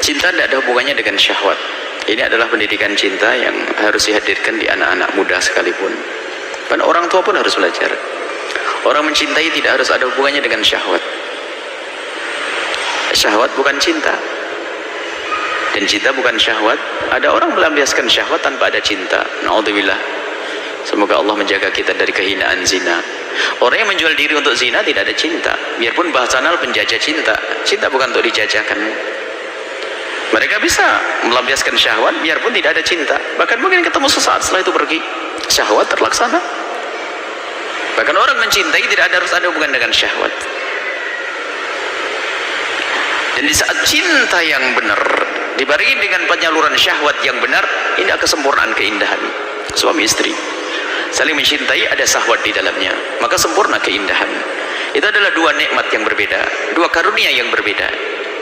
Cinta tidak ada hubungannya dengan syahwat. Ini adalah pendidikan cinta yang harus dihadirkan di anak-anak muda sekalipun. Dan orang tua pun harus belajar. Orang mencintai tidak harus ada hubungannya dengan syahwat. Syahwat bukan cinta, dan cinta bukan syahwat. Ada orang melampiaskan syahwat tanpa ada cinta. Na'udzubillah. Semoga Allah menjaga kita dari kehinaan zina. Orang yang menjual diri untuk zina tidak ada cinta. Biarpun bahasa nal penjajah cinta. Cinta bukan untuk dijajakan. Mereka bisa melampiaskan syahwat biarpun tidak ada cinta. Bahkan mungkin ketemu sesaat setelah itu pergi, syahwat terlaksana. Bahkan orang mencintai tidak harus ada hubungan dengan syahwat. Dan di saat cinta yang benar dibarengi dengan penyaluran syahwat yang benar, ini kesempurnaan keindahan. Suami istri saling mencintai, ada syahwat di dalamnya, maka sempurna keindahan. Itu adalah dua nikmat yang berbeda, dua karunia yang berbeda.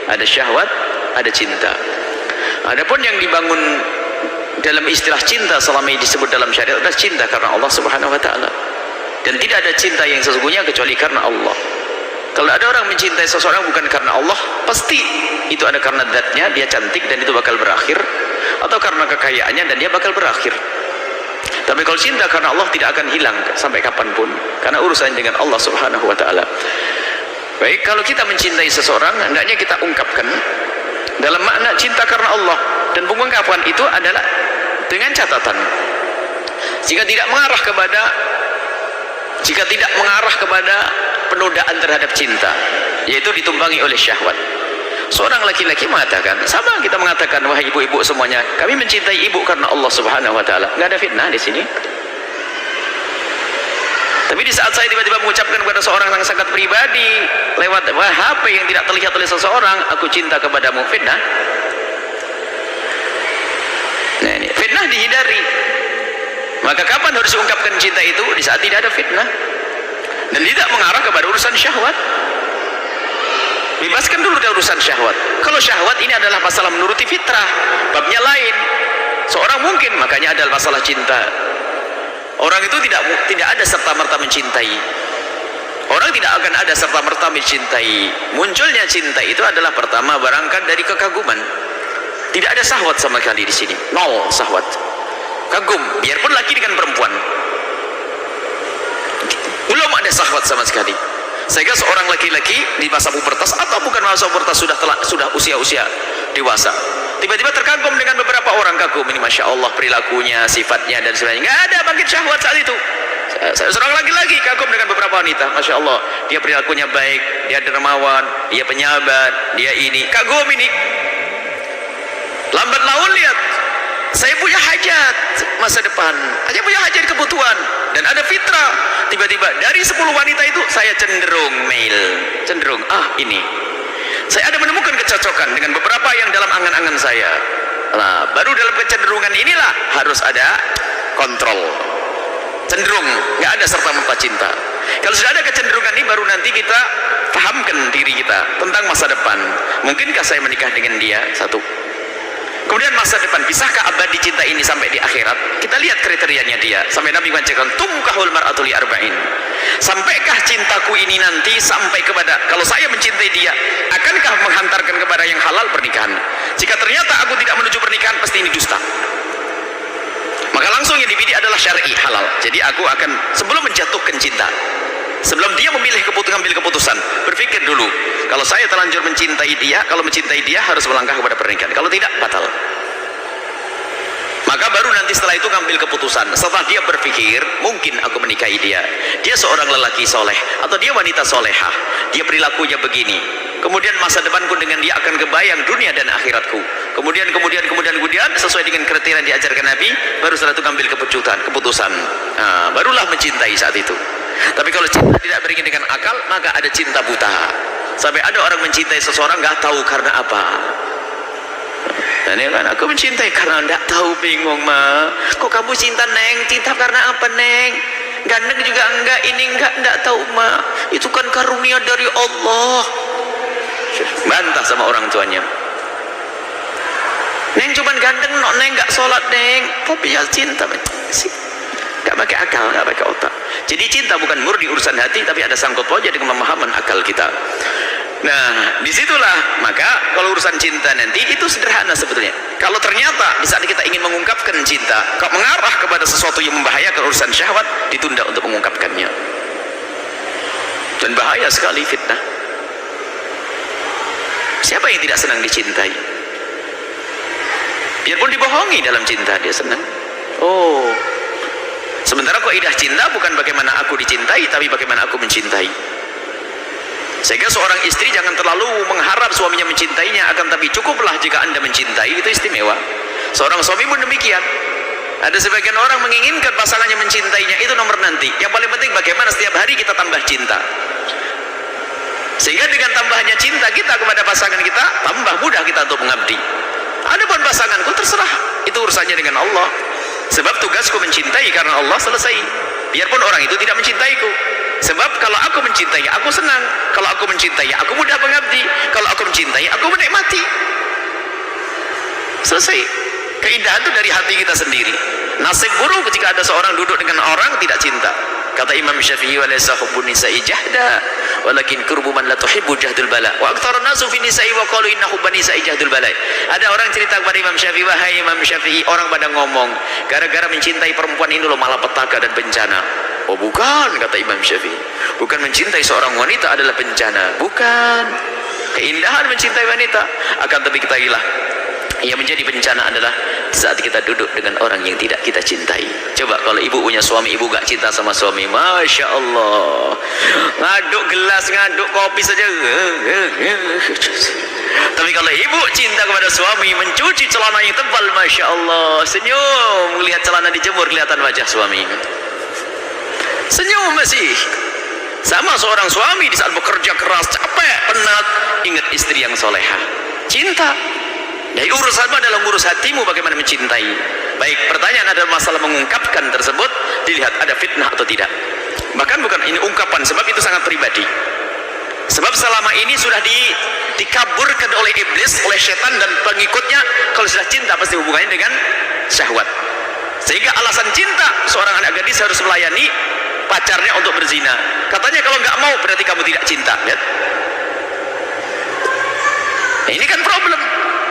Ada syahwat, ada cinta. Adapun yang dibangun dalam istilah cinta selama ini disebut dalam syariat adalah cinta karena Allah Subhanahu wa taala. Dan tidak ada cinta yang sesungguhnya kecuali karena Allah. Kalau ada orang mencintai seseorang bukan karena Allah, pasti itu ada karena zatnya, dia cantik dan itu bakal berakhir, atau karena kekayaannya dan dia bakal berakhir. Tapi kalau cinta karena Allah tidak akan hilang sampai kapanpun, karena urusan dengan Allah Subhanahu wa taala. Baik, kalau kita mencintai seseorang, hendaknya kita ungkapkan dalam makna cinta karena Allah, dan pengungkapan itu adalah dengan catatan jika tidak mengarah kepada penodaan terhadap cinta, yaitu ditumpangi oleh syahwat. Seorang laki-laki mengatakan, sama kita mengatakan, wahai ibu-ibu semuanya, kami mencintai ibu karena Allah Subhanahu wa taala. Enggak ada fitnah di sini. Tapi di saat saya tiba-tiba mengucapkan kepada seorang yang sangat pribadi lewat HP yang tidak terlihat oleh seseorang, aku cinta kepadamu, fitnah. Nah, ini fitnah dihindari. Maka kapan harus diungkapkan cinta itu? Di saat tidak ada fitnah dan tidak mengarah kepada urusan syahwat. Bebaskan dulu dari urusan syahwat. Kalau syahwat ini adalah masalah menuruti fitrah, babnya lain. Seorang mungkin, makanya adalah masalah cinta. Orang itu tidak ada serta-merta mencintai. Orang tidak akan ada serta-merta mencintai. Munculnya cinta itu adalah pertama berangkat dari kekaguman. Tidak ada syahwat sama sekali di sini. Nol syahwat. Kagum, biarpun laki dengan perempuan. Belum ada syahwat sama sekali. Sehingga seorang laki-laki di masa pubertas atau bukan masa pubertas sudah usia-usia dewasa, tiba-tiba terkagum dengan beberapa orang, kagum ini masya Allah perilakunya, sifatnya dan sebagainya. Nggak ada bangkit syahwat saat itu. Seorang laki-laki kagum dengan beberapa wanita, masya Allah dia perilakunya baik, dia dermawan, dia penyabar, dia ini, kagum ini. Lambat laun lihat, saya punya hajat masa depan, saya punya hajat kebutuhan dan ada fitrah. Tiba-tiba dari 10 wanita itu saya cenderung ini saya ada menemukan kecocokan dengan beberapa yang dalam angan-angan saya. Nah, baru dalam kecenderungan inilah harus ada kontrol. Cenderung, nggak ada serta-merta cinta. Kalau sudah ada kecenderungan ini, baru nanti kita pahamkan diri kita tentang masa depan. Mungkinkah saya menikah dengan dia? Satu. Kemudian masa depan, bisakah abadi cinta ini sampai di akhirat? Kita lihat kriterianya dia. Sampai Nabi mengajarkan, tumkahul mar'atu li arba'in. Sampaikah cintaku ini nanti sampai kepada, kalau saya mencintai dia, akankah menghantarkan kepada yang halal pernikahan? Jika ternyata aku tidak menuju pernikahan, pasti ini dusta. Maka langsung yang dipilih adalah syar'i, halal. Jadi aku akan, sebelum menjatuhkan cinta, sebelum dia memilih ambil keputusan, berpikir dulu, kalau saya terlanjur mencintai dia, kalau mencintai dia harus melangkah kepada pernikahan, kalau tidak batal. Maka baru nanti setelah itu ngambil keputusan. Setelah dia berpikir, mungkin aku menikahi dia, dia seorang lelaki soleh atau dia wanita solehah, dia perilakunya begini, kemudian masa depanku dengan dia akan kebayang dunia dan akhiratku. Kemudian sesuai dengan kriteria yang diajarkan Nabi, baru setelah itu ngambil keputusan. Nah, barulah mencintai saat itu. Tapi kalau cinta tidak beriringi dengan akal, maka ada cinta buta. Sampai ada orang mencintai seseorang nggak tahu karena apa. Dan ya kan, aku mencintai karena nggak tahu, bingung mah. Kok kamu cinta neng? Cinta karena apa neng? Ganteng juga enggak, ini enggak tahu mah. Itu kan karunia dari Allah. Bantah sama orang tuanya. Neng cuman ganteng, neng nggak sholat neng. Tapi ya cinta sih. Gak pakai akal, gak pakai otak. Jadi cinta bukan murni urusan hati, tapi ada sangkut pautnya dengan pemahaman akal kita. Nah, disitulah maka kalau urusan cinta nanti itu sederhana sebetulnya. Kalau ternyata di saat kita ingin mengungkapkan cinta kok mengarah kepada sesuatu yang membahayakan urusan syahwat, ditunda untuk mengungkapkannya. Dan bahaya sekali fitnah. Siapa yang tidak senang dicintai? Biarpun dibohongi dalam cinta dia senang. Oh, sementara kaidah cinta bukan bagaimana aku dicintai, tapi bagaimana aku mencintai. Sehingga seorang istri jangan terlalu mengharap suaminya mencintainya, akan tapi cukuplah jika Anda mencintai, itu istimewa. Seorang suami pun demikian. Ada sebagian orang menginginkan pasangannya mencintainya, itu nomor nanti. Yang paling penting bagaimana setiap hari kita tambah cinta. Sehingga dengan tambahnya cinta kita kepada pasangan kita, tambah mudah kita untuk mengabdi. Adapun pasanganku terserah, itu urusannya dengan Allah. Sebab tugasku mencintai karena Allah, selesai. Biarpun orang itu tidak mencintaiku. Sebab kalau aku mencintai, aku senang. Kalau aku mencintai, aku mudah mengabdi. Kalau aku mencintai, aku menikmati. Selesai. Keindahan itu dari hati kita sendiri. Nasib buruk ketika ada seorang duduk dengan orang tidak cinta. Kata Imam Syafi'i, walaysa hubbun nisa'i jahda walakin qurbu man la tuhibbu jahdul bala wa aktsarun nasu fi nisa'i wa qalu inna hubban nisa'i jahdul bala. Ada orang cerita kepada Imam Syafi'i, wahai Imam Syafi'i, orang pada ngomong gara-gara mencintai perempuan ini loh malapetaka dan bencana. Oh bukan, kata Imam Syafi'i, bukan mencintai seorang wanita adalah bencana, bukan. Keindahan mencintai wanita, akan tapi ketahuilah yang menjadi bencana adalah saat kita duduk dengan orang yang tidak kita cintai. Coba kalau ibu punya suami, ibu gak cinta sama suami, Masya Allah, ngaduk gelas, ngaduk kopi saja. Tapi kalau ibu cinta kepada suami, mencuci celana yang tebal, Masya Allah, senyum, melihat celana dijemur, kelihatan wajah suami, senyum masih. Sama seorang suami di saat bekerja keras, capek, penat, ingat istri yang soleha, cinta. Jadi urusanmu adalah urus hatimu bagaimana mencintai. Baik, pertanyaan adalah masalah mengungkapkan tersebut, dilihat ada fitnah atau tidak. Bahkan bukan ini ungkapan, sebab itu sangat pribadi. Sebab selama ini sudah dikaburkan oleh iblis, oleh setan dan pengikutnya. Kalau sudah cinta pasti hubungannya dengan syahwat. Sehingga alasan cinta seorang anak gadis harus melayani pacarnya untuk berzina. Katanya kalau nggak mau berarti kamu tidak cinta. Lihat. Nah, ini kan problem.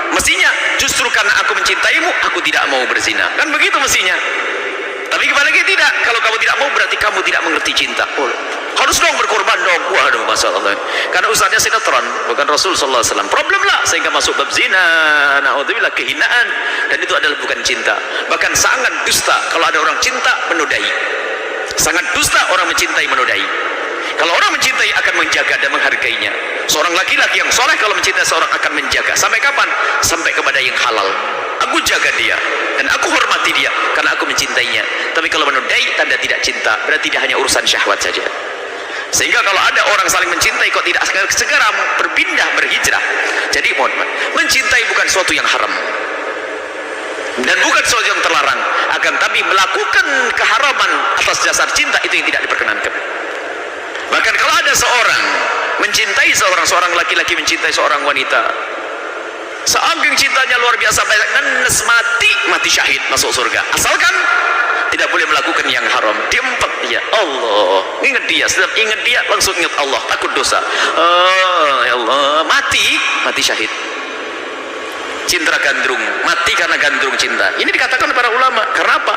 Mestinya justru karena aku mencintaimu, aku tidak mau berzina. Kan begitu mestinya. Tapi kembali lagi tidak. Kalau kamu tidak mau berarti kamu tidak mengerti cinta. Oh, harus dong berkorban dong. Waduh, masalah. Karena ustaznya sinetron, bukan Rasul sallallahu alaihi wasallam. Problem lah sehingga masuk bab zina. Naudzubillah, kehinaan. Dan itu adalah bukan cinta. Bahkan sangat dusta kalau ada orang cinta menodai. Sangat dusta orang mencintai menodai. Kalau orang mencintai akan menjaga dan menghargainya. Seorang laki-laki yang soleh kalau mencintai seorang akan menjaga. Sampai kapan? Sampai kepada yang halal. Aku jaga dia dan aku hormati dia karena aku mencintainya. Tapi kalau menodai tanda tidak cinta, berarti dia hanya urusan syahwat saja. Sehingga kalau ada orang saling mencintai kok tidak segera berpindah, berhijrah. Jadi mohon maaf, mencintai bukan suatu yang haram dan bukan sesuatu yang terlarang, akan tapi melakukan keharaman atas dasar cinta itu yang tidak diperkenankan. Bahkan kalau ada seorang mencintai seorang laki-laki mencintai seorang wanita, saking cintanya luar biasa, nenes mati syahid masuk surga, asalkan tidak boleh melakukan yang haram. Diempat dia, Allah, ingat dia, setiap ingat dia langsung ingat Allah, takut dosa. Oh ya Allah, mati syahid. Cinta gandrung, mati karena gandrung cinta. Ini dikatakan para ulama. Karena apa?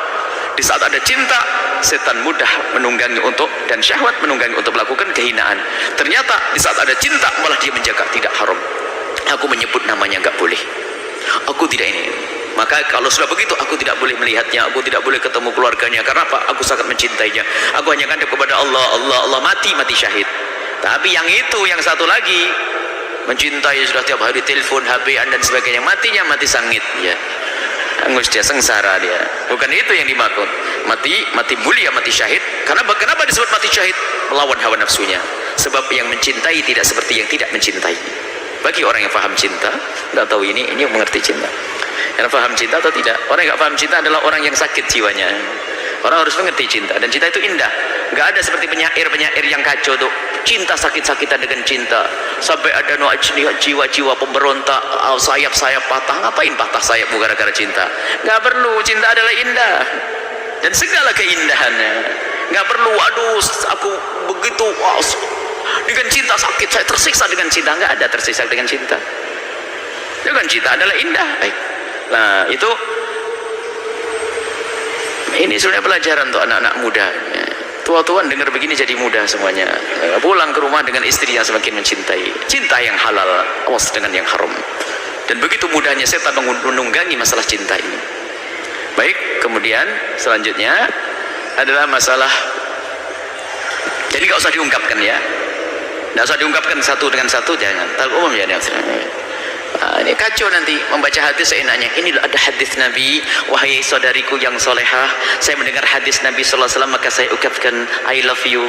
Di saat ada cinta, setan mudah menunggangi untuk, dan syahwat menunggangi untuk melakukan kehinaan. Ternyata di saat ada cinta malah dia menjaga tidak haram. Aku menyebut namanya nggak boleh. Aku tidak ini. Maka kalau sudah begitu aku tidak boleh melihatnya, aku tidak boleh ketemu keluarganya. Karena apa? Aku sangat mencintainya. Aku hanya ngadep kepada Allah, Allah mati syahid. Tapi yang itu, yang satu lagi mencintai sudah tiap hari telepon, HP-an dan sebagainya, matinya mati sangit ya. Angus dia sengsara dia. Bukan itu yang dimaksud. Mati mulia, mati syahid. Karena kenapa disebut mati syahid? Melawan hawa nafsunya. Sebab yang mencintai tidak seperti yang tidak mencintai. Bagi orang yang paham cinta, tidak tahu ini mengerti cinta. Yang paham cinta atau tidak? Orang yang tidak paham cinta adalah orang yang sakit jiwanya. Orang harus mengerti cinta, dan cinta itu indah. Gak ada seperti penyair yang kacau tuh, cinta sakit-sakitan dengan cinta, sampai ada jiwa-jiwa pemberontak, sayap-sayap patah. Ngapain patah sayap gara-gara cinta? Gak perlu. Cinta adalah indah dan segala keindahannya. Gak perlu, aduh aku begitu dengan cinta sakit, saya tersiksa dengan cinta. Enggak ada tersiksa dengan cinta. Dengan cinta adalah indah. Baik. Nah, itu ini sebenarnya pelajaran untuk anak-anak muda. Tua-tuan dengar begini jadi muda semuanya. Pulang ke rumah dengan istri yang semakin mencintai. Cinta yang halal, awas dengan yang haram. Dan begitu mudahnya setan menunggangi masalah cinta ini. Baik, kemudian selanjutnya adalah masalah, jadi nggak usah diungkapkan ya, nggak usah diungkapkan satu dengan satu, jangan terlalu umum ya. Ini kacau nanti membaca hadis seenaknya. Ini ada hadis Nabi, wahai saudariku yang solehah, saya mendengar hadis Nabi sallallahu alaihi wasallam maka saya ucapkan I love you,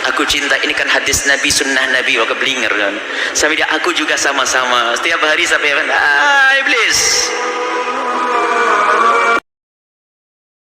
aku cinta. Ini kan hadis Nabi, sunnah Nabi, maka belinger kan. Sampai dia aku juga sama-sama setiap hari sampai iblis.